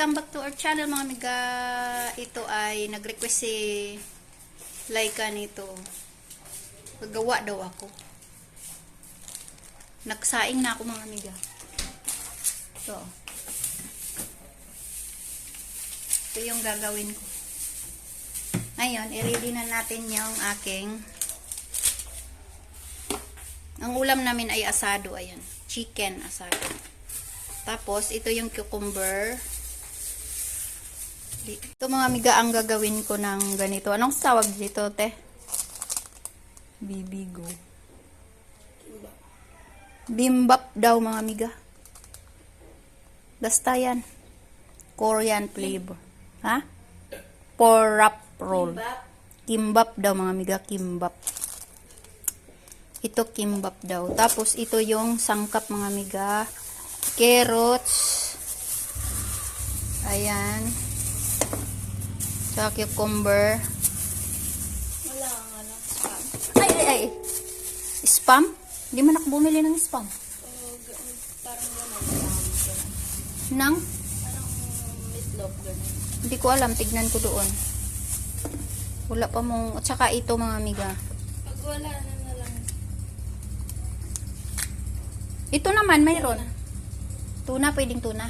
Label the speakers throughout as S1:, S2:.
S1: welcome back to our channel mga amiga. Ito ay nag-request si Laika nito. Gagawa daw ako. Nagsaing na ako mga amiga. Ito yung gagawin ko. Ngayon, i-ready na natin yung aking ang ulam namin ay asado. Ayan. Chicken asado. Tapos, ito yung cucumber. Ito mga amiga, ang gagawin ko ng ganito. Anong tawag dito, te? Bibigo. Bimbap daw, mga amiga. Basta yan. Korean flavor. Ha? Porap roll. Kimbap daw, mga amiga. Kimbap. Ito, kimbap daw. Tapos, ito yung sangkap, mga amiga. Carrots. Ayan. Tsaka cucumber.
S2: Wala. Spam.
S1: Ay. Spam? Hindi man ako bumili ng spam.
S2: Parang gano'n.
S1: Nang?
S2: Parang meatloaf gano'n.
S1: Hindi ko alam. Tignan ko doon. Wala pa mong... At saka ito mga amiga.
S2: Pag wala na lang.
S1: Ito naman mayroon. Tuna, pwedeng tuna.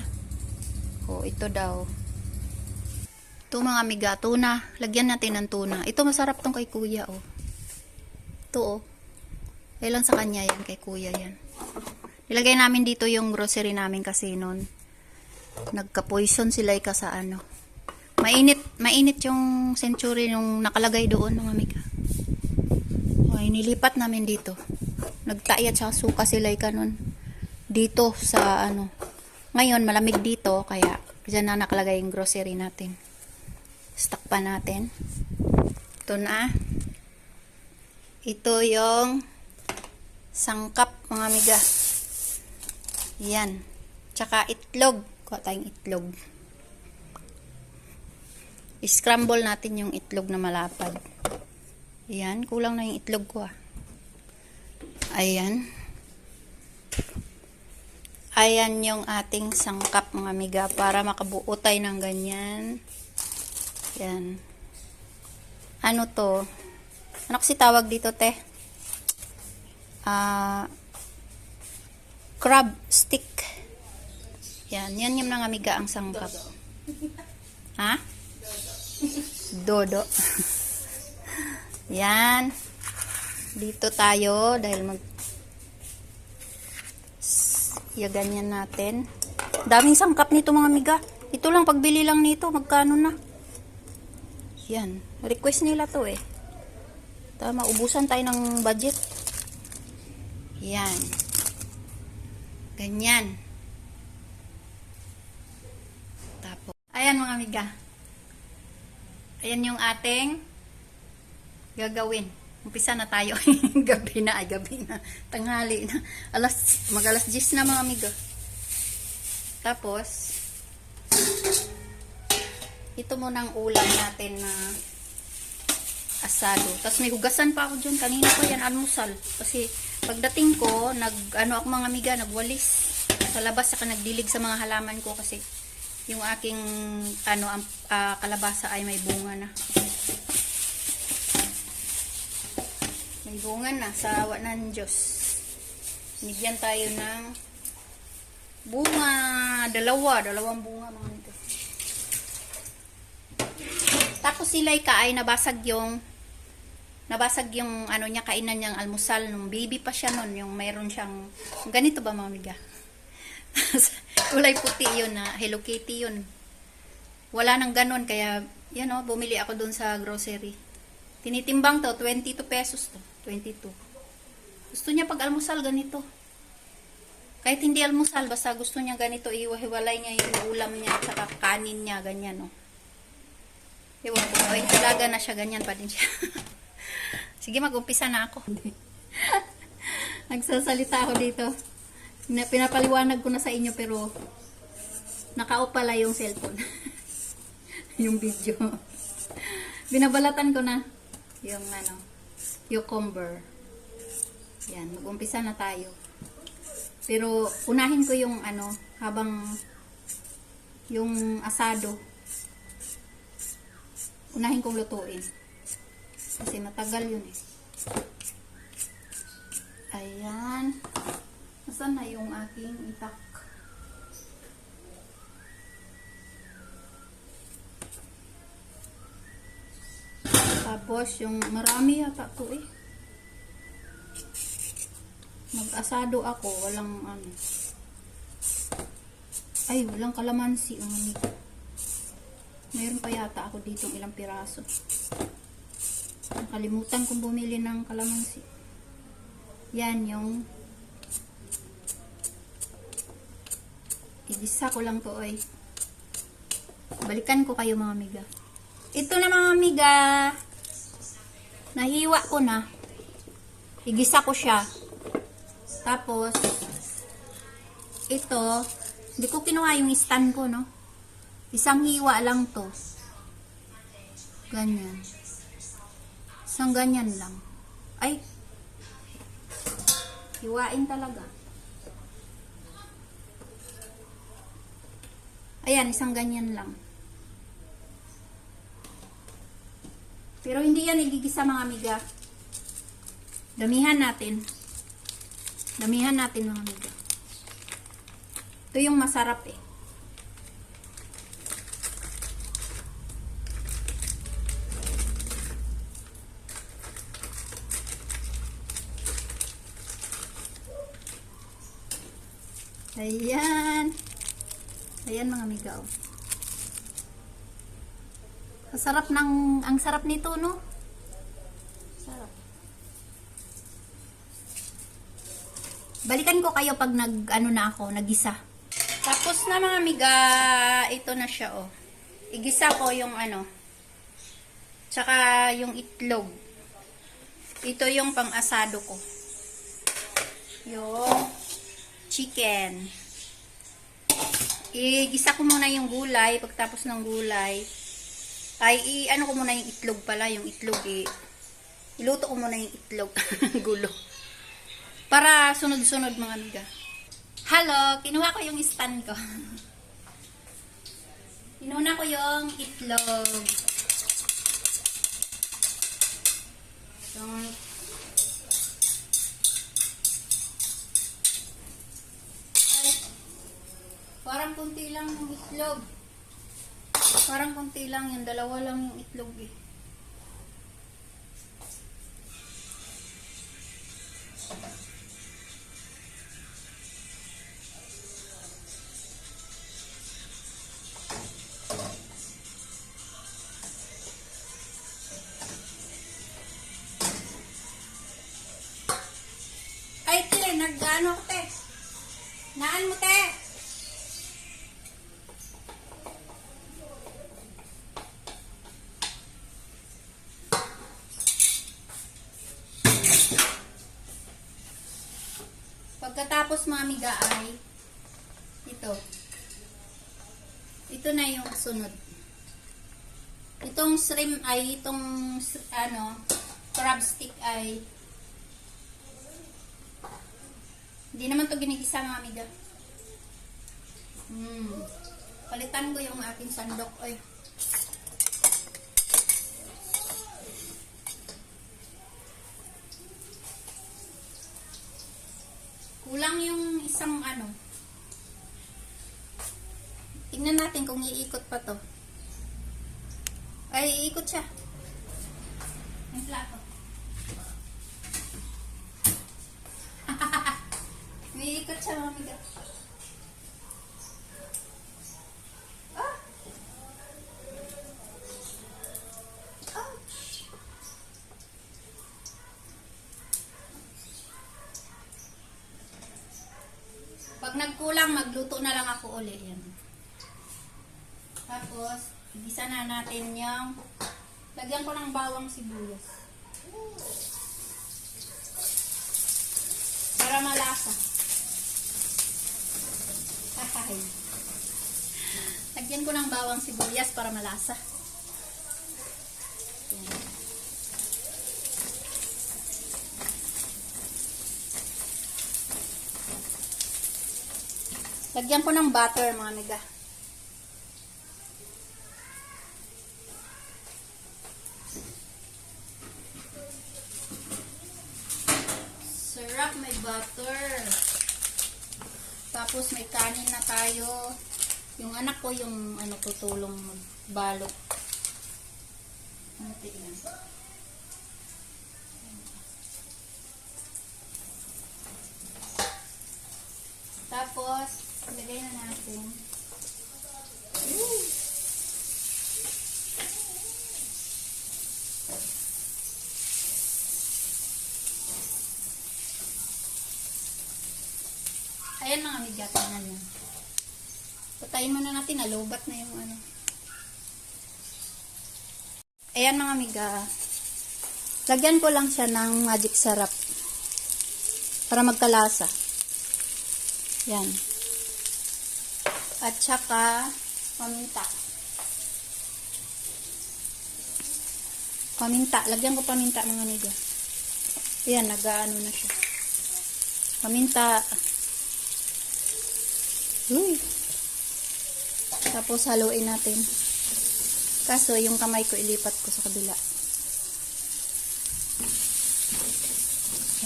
S1: Oh, ito daw. Ito mga amiga, tuna. Lagyan natin ng tuna. Ito masarap tong kay kuya, oh. Ito, oh. Kailan sa kanya yan, kay kuya yan. Nilagay namin dito yung grocery namin kasi noon. Nagka-poison sila ka sa ano. Mainit yung century nung nakalagay doon, mga amiga. Okay, nilipat namin dito. Nagtayat sa suka sila ka noon. Dito sa ano. Ngayon, malamig dito, kaya dyan na nakalagay yung grocery natin. Stock pa natin. Ito na. Ito yung sangkap, mga amiga. Yan. Tsaka itlog. Kuha tayong itlog. I-scramble natin yung itlog na malapad. Yan. Kulang na yung itlog ko, ah. Ayan. Ayan yung ating sangkap, mga amiga, para makabuo tayo ng ganyan. Yan. Ano to? Ano kasi tawag dito, te? Crab stick. Yan. Yan yung mga amiga ang sangkap. Ha? Dodo. Yan. Dito tayo dahil ganyan natin. Daming sangkap nito mga amiga. Ito lang, pagbili lang nito, magkano na? Yan. Request nila to eh. Tama, ubusan tayo ng budget. Yan. Ganyan. Tapos, ayan mga amiga. Ayan yung ating gagawin. Umpisa na tayo. Gabi na. Tanghali na. Mag-alas 10 na mga amiga. Tapos, ito muna ang ulam natin na asado. Tapos may hugasan pa ako dyan. Kanina pa yan, almusal. Kasi pagdating ko, ako mga amiga, nagwalis sa labas, saka nagdilig sa mga halaman ko kasi yung aking kalabasa ay may bunga na. May bunga na sa awa ng Diyos. Nigyan tayo ng bunga. Dalawang bunga mga nito. Tapos si Laika ay nabasag yung ano niya, kainan niyang almusal nung baby pa siya nun. Yung mayroon siyang ganito ba mga amiga? Kulay puti yun na Hello Kitty yun. Wala nang ganon kaya bumili ako dun sa grocery. Tinitimbang to, 22 pesos to. 22. Gusto niya pag almusal ganito. Kahit hindi almusal, basta gusto niya ganito, iwahiwalay niya yung ulam niya at saka kanin niya, ganyan, no. Ewan ko, ay talaga na siya, ganyan pa din siya. Sige, mag-umpisa na ako. Nagsasalita ako dito. Pinapaliwanag ko na sa inyo, pero naka-off pala yung cellphone. Yung video. Binabalatan ko na yung cucumber. Yan, mag-umpisa na tayo. Pero unahin ko yung habang yung asado. Unahin kong lutuin. Kasi matagal yun eh. Ayan. Nasaan na yung aking itak? Tapos yung marami yata to eh. Mag-asado ako, walang ano. Ay, walang kalamansi. Ang ano. Mayroon pa yata ako dito ilang piraso. Nakalimutan kong bumili ng kalamansi. Yan yung igisa ko lang to ay. Balikan ko kayo mga amiga. Ito na mga amiga. Nahiwa ko na. Igisa ko siya. Tapos ito, hindi ko kinuha yung stand ko, no? Isang hiwa lang to. Ganyan. Isang ganyan lang. Ay. Hiwain talaga. Ayan, isang ganyan lang. Pero hindi yan igigisa mga amiga. Damihan natin. Damihan natin mga amiga. Ito yung masarap eh. Ayan. Ayan mga amiga oh. Ang sarap nito, no? Sarap. Balikan ko kayo pag nagisa. Tapos na mga amiga, ito na siya oh. Igisa ko yung ano. Tsaka yung itlog. Ito yung pang-asado ko. Yung chicken. Igisa ko muna yung gulay. Pagtapos ng gulay, ay ano ko muna yung itlog pala. Yung itlog iluto ko muna yung itlog. Gulo. Para sunod-sunod mga amiga. Hello, kinuha ko yung stand ko. Inuna ko yung itlog. Ay, parang kunti lang yung itlog. Parang kunti lang yung dalawa lang yung itlog eh. Ay, te, nag-ano ko, te? Naan mo, te? Pagkatapos mga amiga ay ito na yung sunod. Itong shrimp ay crab stick ay hindi naman to ginigisa mga amiga. Palitan ko yung aking sandok ay. Kulang yung isang ano. Tingnan natin kung iikot pa to. Ay, iikot siya. Yung plato. Iikot siya mga amiga. Ah! Ah! Pag nagkulang, magluto na lang ako ulit. Yan. Tapos, igisa na natin yung lagyan ko ng bawang sibuyas. Para malasa. Hahay. Lagyan ko ng bawang sibuyas para malasa. Yan. Lagyan ko ng butter mga amiga. butter. Tapos may kanin na tayo. Yung anak ko yung tutulong magbalot. Tingnan. Tapos, ilagay na natin. Ayan mga amiga, tingnan nyo. Patayin muna natin, nalubat na yung Ayan mga amiga. Lagyan ko lang siya ng magic sarap. Para magkalasa. Yan. At saka, paminta. Paminta. Lagyan ko paminta mga amiga. Ayan, nag-ano na siya. Paminta. Uy. Tapos haluin natin. Kaso yung kamay ko ilipat ko sa kabila.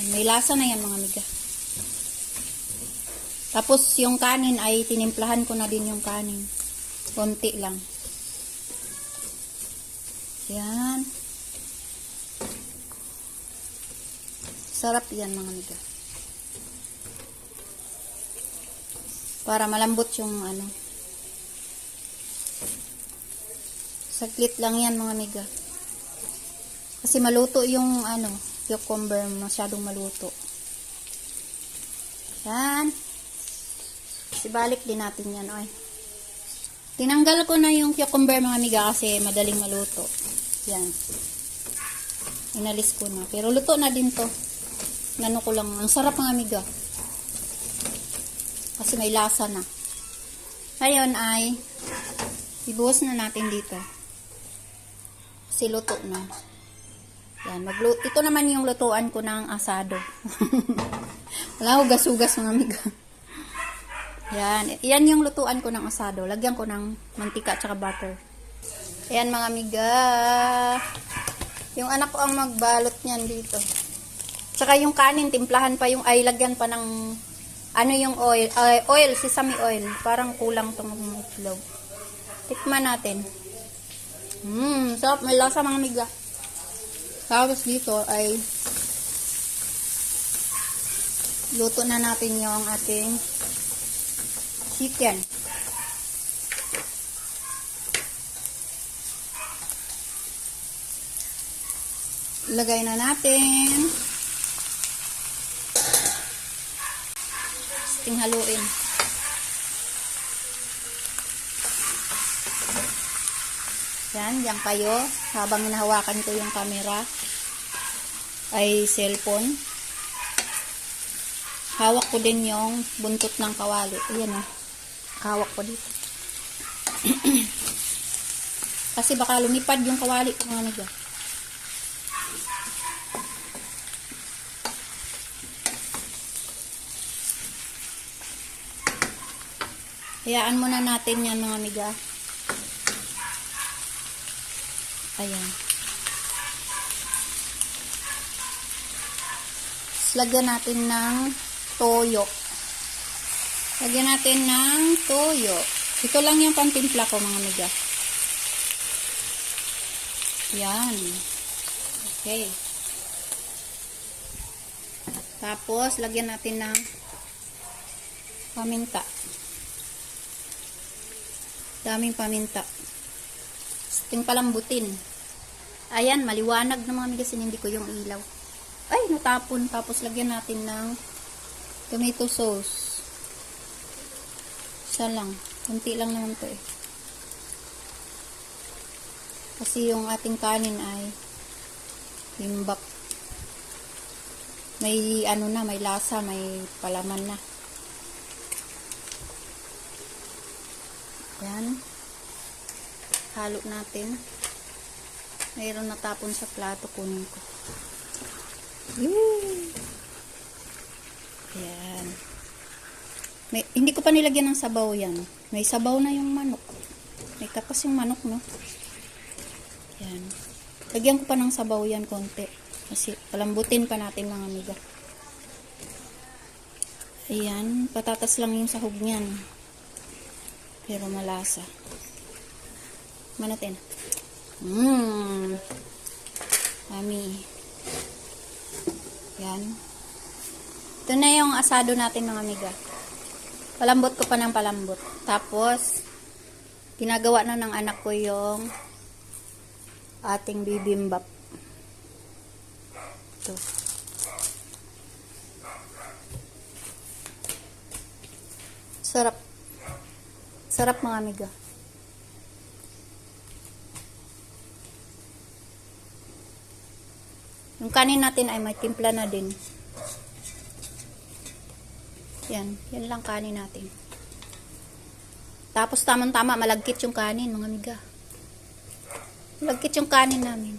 S1: Yan, may lasa na yan mga amiga. Tapos yung kanin ay tinimplahan ko na din yung kanin. Konti lang. Yan. Sarap yan mga amiga. Para malambot yung Saglit lang yan mga amiga. Kasi maluto yung cucumber, masyadong maluto. Yan. Ibalik din natin yan, oy. Tinanggal ko na yung cucumber mga amiga kasi madaling maluto. Yan. Inalis ko na. Pero luto na din to. Nano ko lang. Ang sarap mga amiga. Kasi may lasa na. Ngayon ay ibuhos na natin dito. Kasi luto na. Yan. Ito naman yung lutuan ko ng asado. Wala hugas-hugas mga amiga. Yan. Yan yung lutuan ko ng asado. Lagyan ko ng mantika at saka butter. Ayan mga amiga. Yung anak ko ang magbalot niyan dito. Tsaka yung kanin, timplahan pa yung, lagyan pa ng, yung oil. Oil, sesame oil. Parang kulang itong itlog. Tikman natin. Sarap. May lasa mga amiga. Tapos dito ay luto na natin yung ating chicken. Lagay na natin. Ting haluin. Yan, diyan kayo. Habang hinahawakan ko yung camera ay cellphone. Hawak ko din yung buntot ng kawali. Ayan o. Hawak ko dito. Kasi baka lumipad yung kawali mga amiga. Hayaan muna natin yan mga amiga. Ayan. Lagyan natin ng toyo. Lagyan natin ng toyo. Ito lang yung pantimpla ko mga amiga. Yan. Okay. Tapos, lagyan natin ng paminta. Daming paminta. Ting palambutin. Ayan, maliwanag na mga amiga. Sinindi ko yung ilaw. Ay, natapon. Tapos, lagyan natin ng tomato sauce. Isa lang. Kunti lang naman to eh. Kasi yung ating kanin ay limbak. May may lasa, may palaman na. Yan. Halo natin. Mayroon natapon sa plato, kunin ko. Yan. Hindi ko pa nilagyan ng sabaw yan. May sabaw na yung manok. May katas yung manok, no? Yan. Lagyan ko pa ng sabaw yan konti. Kasi palambutin pa natin mga amiga. Ayan, patatas lang yung sahog niyan. Pero malasa. Manatin. Mami. Yan. Ito na yung asado natin mga amiga. Palambot ko pa ng palambot. Tapos, ginagawa na ng anak ko yung ating bibimbap. Ito. Sarap. Sarap mga amiga. Yung kanin natin ay may timpla na din. Yan. Yan lang kanin natin. Tapos tamang-tama, malagkit yung kanin, mga amiga. Malagkit yung kanin namin.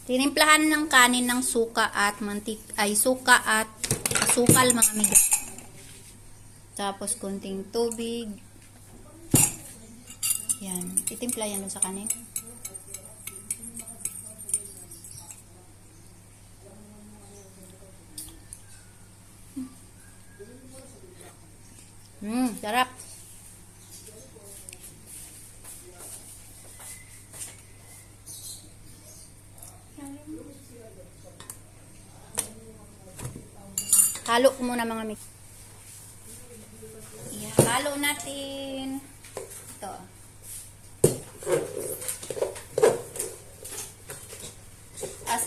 S1: Tinimplahan ng kanin ng suka at suka at asukal mga amiga. Tapos konting tubig. Yan, itimpla yan dun sa kanin. Sarap. Halo ko muna mga mix. Halo natin. Ito.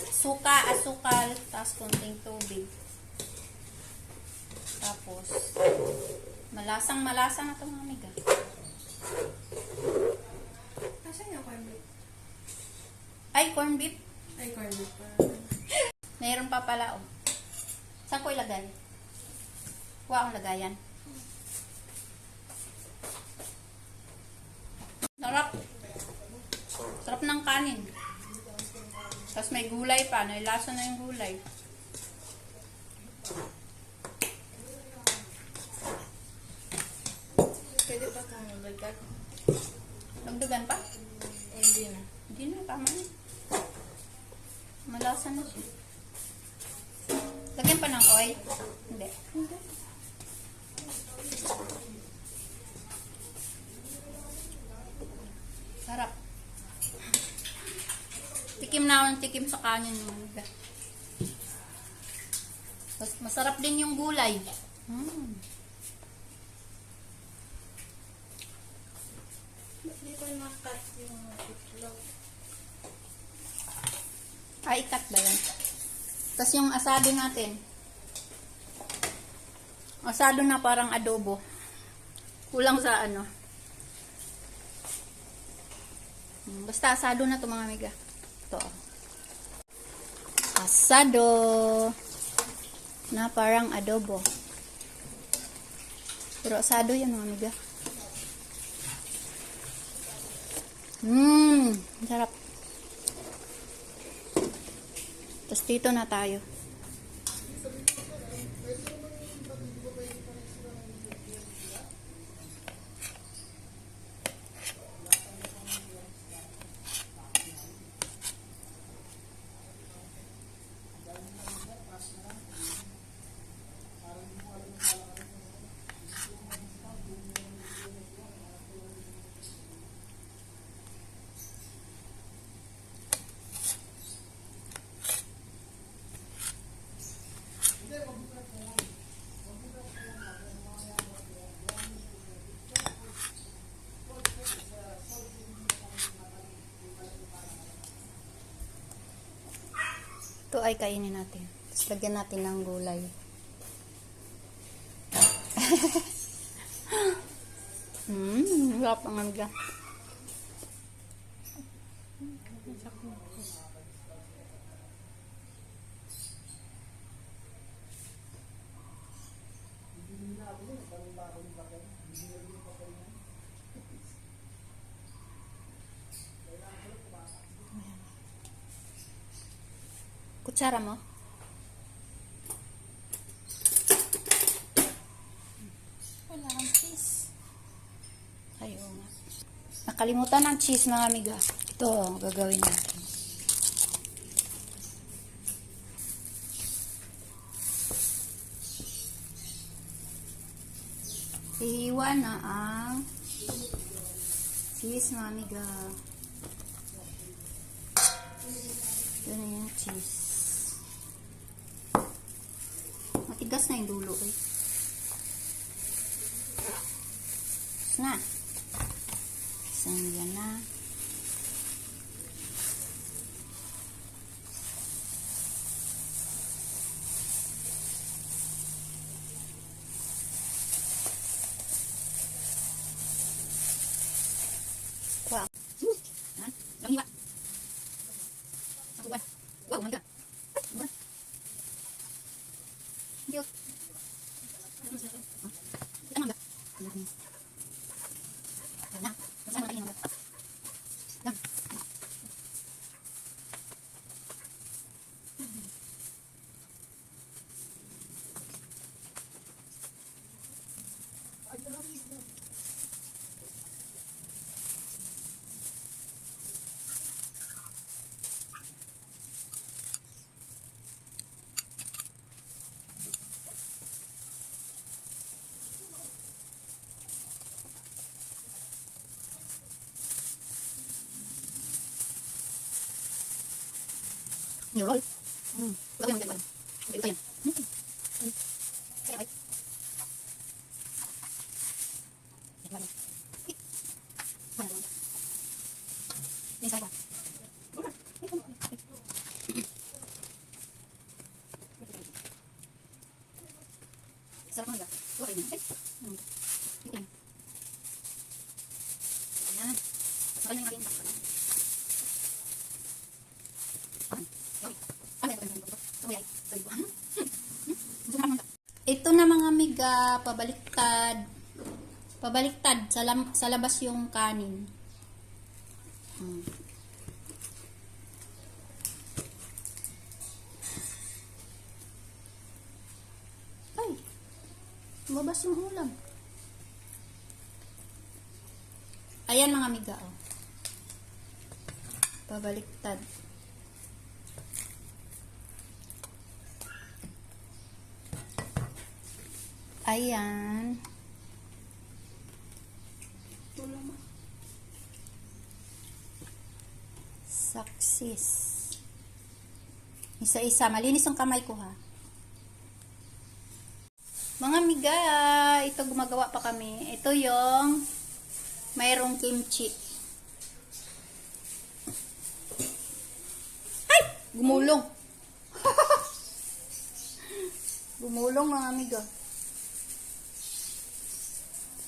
S1: Suka, asukal, tapos konting tubig. Tapos, malasang-malasa na ito mga amiga.
S2: Nasaan yung corn beef?
S1: Ay, corn beef.
S2: Ay, corn beef pa.
S1: Mayroon pa pala, oh. Saan ko ilagay? Kuha akong lagayan. Sarap. Sarap ng kanin. Tapos may gulay pa. Nailasa na yung gulay.
S2: Pwede pa itong lagdag?
S1: Dagdagan pa?
S2: Hindi na.
S1: Hindi na, tama na. Malasa na siya. Lagyan pa ng oil? Hindi. Hindi. Sarap. Tikim na ako ng tikim sa kanin. Masarap din yung gulay.
S2: Hindi ko na-cut yung itlog.
S1: Ay, ikat ba yan? Tapos yung asado natin. Asado na parang adobo. Kulang sa ano. Basta asado na to mga amiga. Ito. Asado. Na parang adobo. Pero asado yan mga amiga. Sarap. Tapos dito na tayo. Ito ay kainin natin. Tapos lagyan natin ng gulay. Sarap ang amiga. Kutsara mo? Wala kang cheese. Ay, oo nga. Nakalimutan ng cheese mga amiga. Ito, gagawin natin. Ihiwa na ang cheese mga amiga. Ito na yung cheese. Matigas na yung dulo eh. Tapos na. Isang yan na. Wow. Yan. Ang hiwa. Ang tuwan. Wow, my God. Cute. Ang mangga. Yan na. Masama natin yung mangga. Yan. Yung roll. Bagay mo dyan. Ito yan. Kaya ay. Yan, bagay. Ano? Ini saya. Sarap mga. Okay na. Yan. Ayan. Sakal na yung aking bakal. Ito na mga amiga, pabaliktad. Pabaliktad sa labas yung kanin. Ay, lumabas yung ulam. Ayan mga amiga, oh. Pabaliktad. Ayan. Saksis. Isa-isa. Malinis ang kamay ko ha. Mga amiga, ito gumagawa pa kami. Ito yung mayroong kimchi. Ay! Gumulong. Gumulong mga amiga.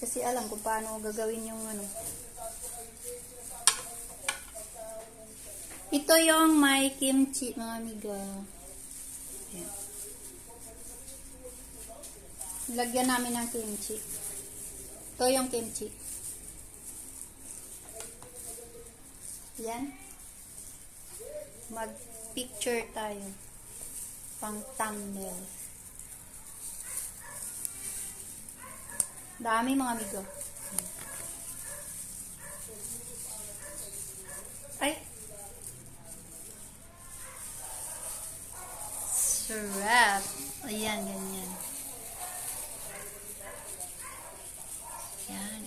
S1: Kasi alam kung paano gagawin yung ano. Ito yung may kimchi, mga amiga. Ayan. Lagyan namin ng kimchi. Ito yung kimchi. Yan. Mag-picture tayo. Pang thumbnail. Dami mga amigo. Ay. Sarap. Ayan, ganyan. Yan.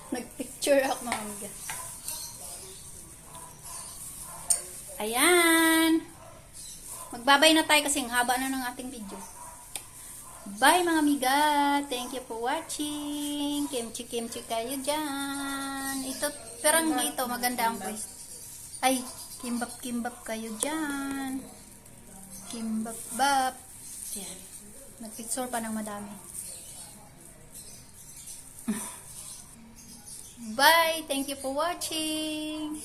S1: Nag-picture ako mga amiga. Ayan. Magbabay na tayo kasi ang haba na ng ating video. Bye mga amiga. Thank you for watching. Kimchi-kimchi kayo dyan. Ito, perang dito. Maganda ang voice. Ay, kimbap-kimbap kayo dyan. Kimbap-bap. Yan. Nag-picture pa ng madami. Bye. Thank you for watching.